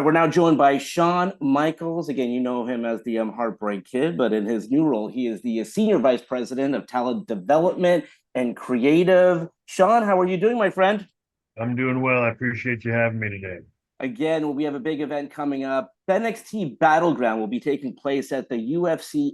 We're now joined by Shawn Michaels. Again, you know him as the Heartbreak Kid, but in his new role, he is the Senior Vice President of Talent Development and Creative. Shawn, how are you doing, my friend? I'm doing well. I appreciate you having me today. Again, we have a big event coming up. NXT Battleground will be taking place at the UFC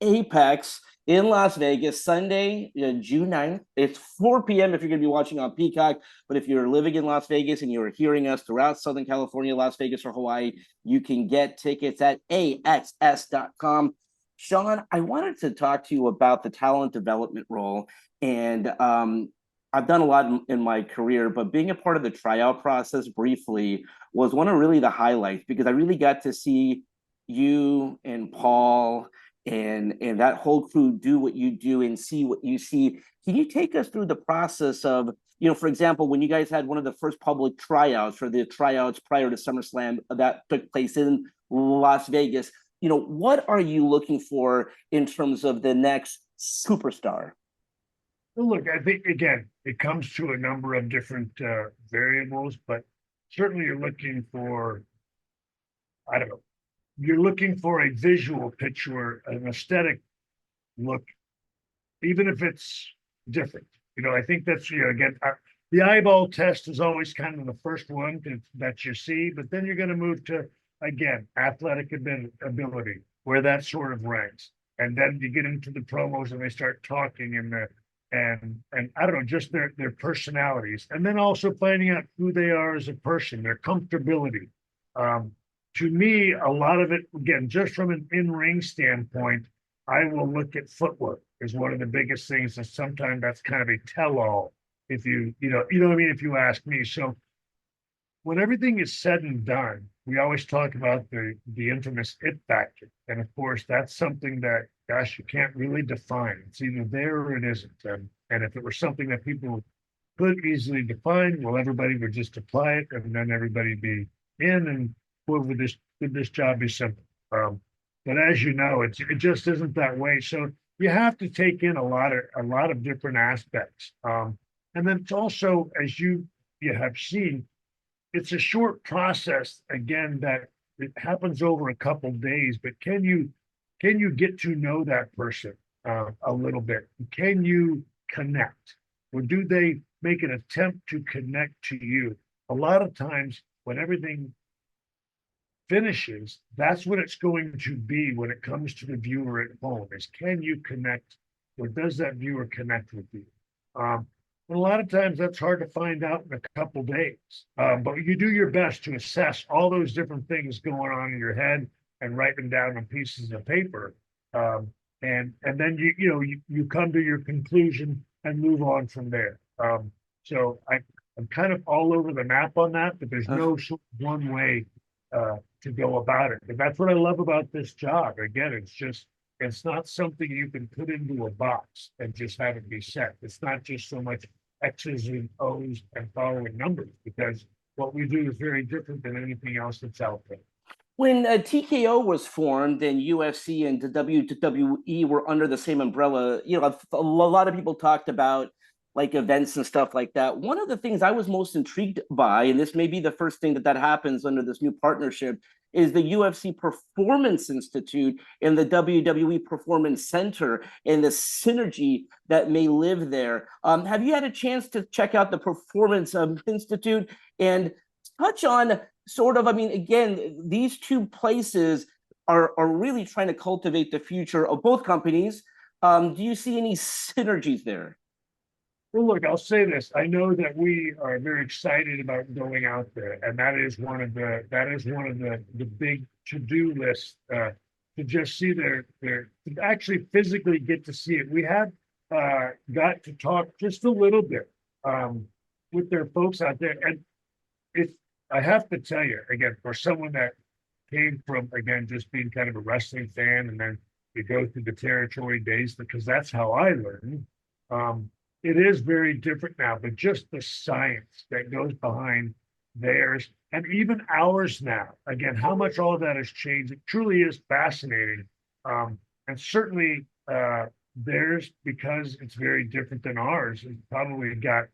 Apex in Las Vegas, Sunday, June 9th. It's 4 p.m. if you're going to be watching on Peacock. But if you're living in Las Vegas and you're hearing us throughout Southern California, Las Vegas, or Hawaii, you can get tickets at axs.com. Shawn, I wanted to talk to you about the talent development role. And I've done a lot in my career, but being a part of the tryout process briefly was one of really the highlights because I really got to see you and Paul and that whole crew do what you do and see what you see. Can you take us through the process of, for example, when you guys had one of the first public tryouts for the tryouts prior to SummerSlam that took place in Las Vegas, what are you looking for in terms of the next superstar? Well, look, I think again, it comes to a number of different variables, but certainly you're looking for, I don't know, you're looking for a visual picture, an aesthetic look, even if it's different. I think that's, again, the eyeball test is always kind of the first one that you see, but then you're going to move to, again, athletic ability, where that sort of ranks. And then you get into the promos and they start talking and I don't know, just their personalities. And then also finding out who they are as a person, their comfortability. To me, a lot of it, again, just from an in-ring standpoint, I will look at footwork is one of the biggest things, and sometimes that's kind of a tell-all if you know what I mean, if you ask me. So when everything is said and done, we always talk about the infamous it factor. And of course, that's something that, gosh, you can't really define. It's either there or it isn't. And if it were something that people could easily define, well, everybody would just apply it and then everybody be in and would this job be simple. But as you know, it just isn't that way. So you have to take in a lot of different aspects. And then it's also, as you have seen, it's a short process again that it happens over a couple of days, but can you get to know that person a little bit? Can you connect, or do they make an attempt to connect to you? A lot of times when everything finishes, that's what it's going to be when it comes to the viewer at home, is can you connect, or does that viewer connect with you? And a lot of times that's hard to find out in a couple days. But you do your best to assess all those different things going on in your head and write them down on pieces of paper. And then you come to your conclusion and move on from there. So I'm kind of all over the map on that, but there's no one way to go about it. And that's what I love about this job. Again, it's not something you can put into a box and just have it be set. It's not just so much X's and O's and following numbers, because what we do is very different than anything else that's out there. When TKO was formed and UFC and the WWE were under the same umbrella, a lot of people talked about like events and stuff like that. One of the things I was most intrigued by, and this may be the first thing that happens under this new partnership, is the UFC Performance Institute and the WWE Performance Center and the synergy that may live there. Have you had a chance to check out the Performance Institute and touch on sort of, I mean, again, these two places are really trying to cultivate the future of both companies. Do you see any synergies there? Well, look, I'll say this. I know that we are very excited about going out there, and that is one of the big to-do lists, to just see to actually physically get to see it. We have got to talk just a little bit with their folks out there, and it's I have to tell you again, for someone that came from, again, just being kind of a wrestling fan, and then you go through the territory days, because that's how I learned. It is very different now, but just the science that goes behind theirs and even ours now, again, how much all of that has changed. It truly is fascinating. And certainly theirs, because it's very different than ours, it's probably got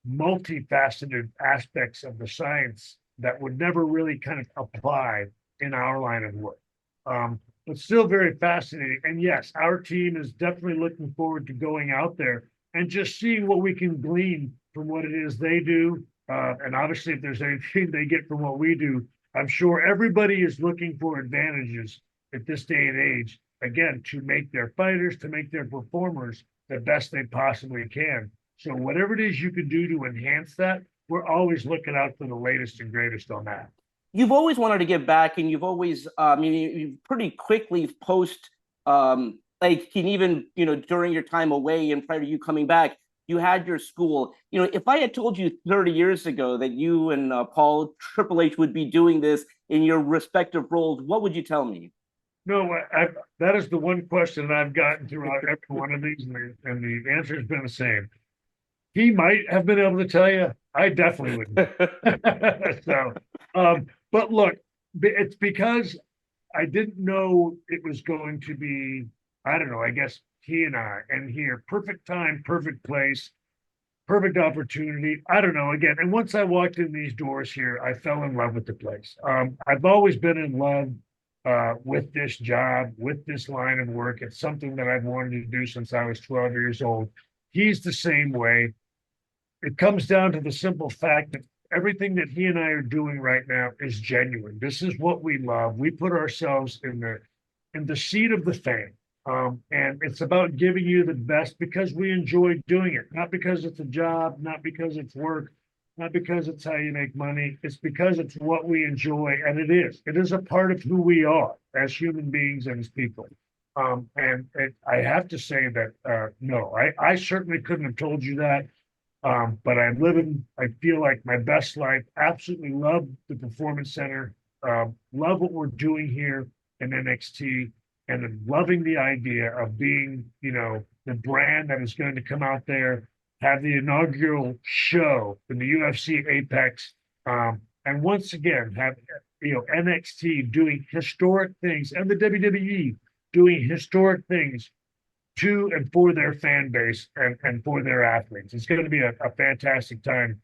multifaceted aspects of the science that would never really kind of apply in our line of work. But still very fascinating. And yes, our team is definitely looking forward to going out there and just seeing what we can glean from what it is they do. And obviously, if there's anything they get from what we do, I'm sure everybody is looking for advantages at this day and age, again, to make their fighters, to make their performers the best they possibly can. So whatever it is you can do to enhance that, we're always looking out for the latest and greatest on that. You've always wanted to give back, and you've always, you pretty quickly post, like, can even, during your time away and prior to you coming back, you had your school. If I had told you 30 years ago that you and Paul Triple H would be doing this in your respective roles, what would you tell me? No, that is the one question that I've gotten throughout every one of these, and the answer has been the same. He might have been able to tell you. I definitely wouldn't. So, but look, it's because I didn't know it was going to be, I don't know, I guess he and here, perfect time, perfect place, perfect opportunity. I don't know, again. And once I walked in these doors here, I fell in love with the place. I've always been in love with this job, with this line of work. It's something that I've wanted to do since I was 12 years old. He's the same way. It comes down to the simple fact that everything that he and I are doing right now is genuine. This is what we love. We put ourselves in the seat of the fan. And it's about giving you the best because we enjoy doing it, not because it's a job, not because it's work, not because it's how you make money. It's because it's what we enjoy, and it is. It is a part of who we are as human beings and as people. And I have to say that no, I certainly couldn't have told you that. But I'm living, I feel like my best life. Absolutely love the Performance Center. Love what we're doing here in NXT, and I'm loving the idea of being, the brand that is going to come out there, have the inaugural show in the UFC Apex, and once again have NXT doing historic things and the WWE doing historic things to and for their fan base and for their athletes. It's going to be a fantastic time,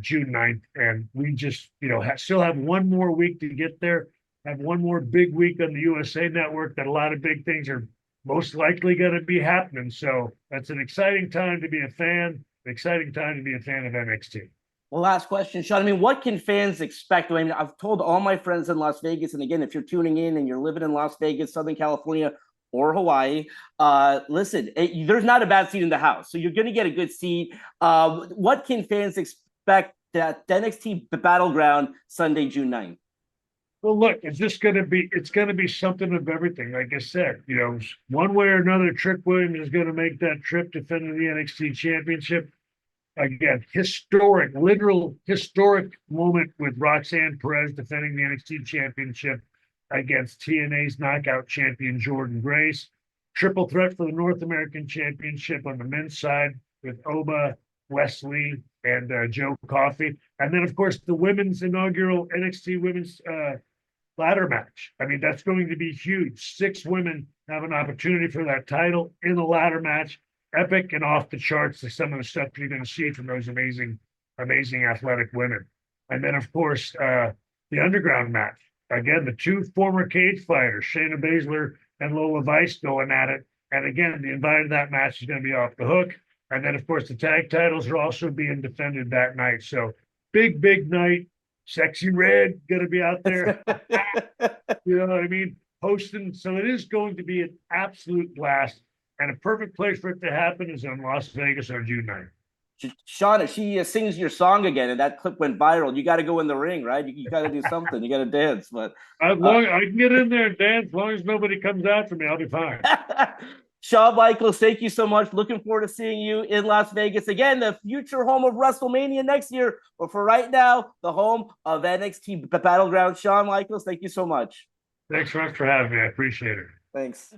June 9th. And we just, still have one more week to get there, have one more big week on the USA Network that a lot of big things are most likely going to be happening. So that's an exciting time to be a fan, an exciting time to be a fan of NXT. Well, last question, Shawn. What can fans expect? I've told all my friends in Las Vegas, and again, if you're tuning in and you're living in Las Vegas, Southern California, or Hawaii, listen, there's not a bad seat in the house. So you're going to get a good seat. What can fans expect at the NXT Battleground Sunday, June 9th? Well, look, it's going to be something of everything. Like I said, one way or another, Trick Williams is going to make that trip defending the NXT Championship. Again, literal historic moment with Roxanne Perez defending the NXT Championship against TNA's knockout champion Jordan Grace. Triple threat for the North American Championship on the men's side with Oba, Wesley, and Joe Coffey. And then, of course, the women's inaugural NXT women's ladder match. That's going to be huge. 6 women have an opportunity for that title in the ladder match. Epic and off the charts to some of the stuff you're going to see from those amazing, amazing athletic women. And then, of course, the underground match. Again, the 2 former cage fighters, Shayna Baszler and Lola Vice, going at it. And again, the invite of that match is going to be off the hook. And then, of course, the tag titles are also being defended that night. So big, big night. Sexy Red going to be out there. You know what I mean? Hosting. So it is going to be an absolute blast. And a perfect place for it to happen is in Las Vegas on June 9th. Shawn, if she sings your song again and that clip went viral, you got to go in the ring, right? You got to do something. You got to dance. But as long I can get in there and dance, as long as nobody comes after me, I'll be fine. Shawn Michaels, thank you so much. Looking forward to seeing you in Las Vegas again, the future home of WrestleMania next year. But for right now, the home of NXT Battleground. Shawn Michaels, thank you so much. Thanks so much for having me. I appreciate it. Thanks.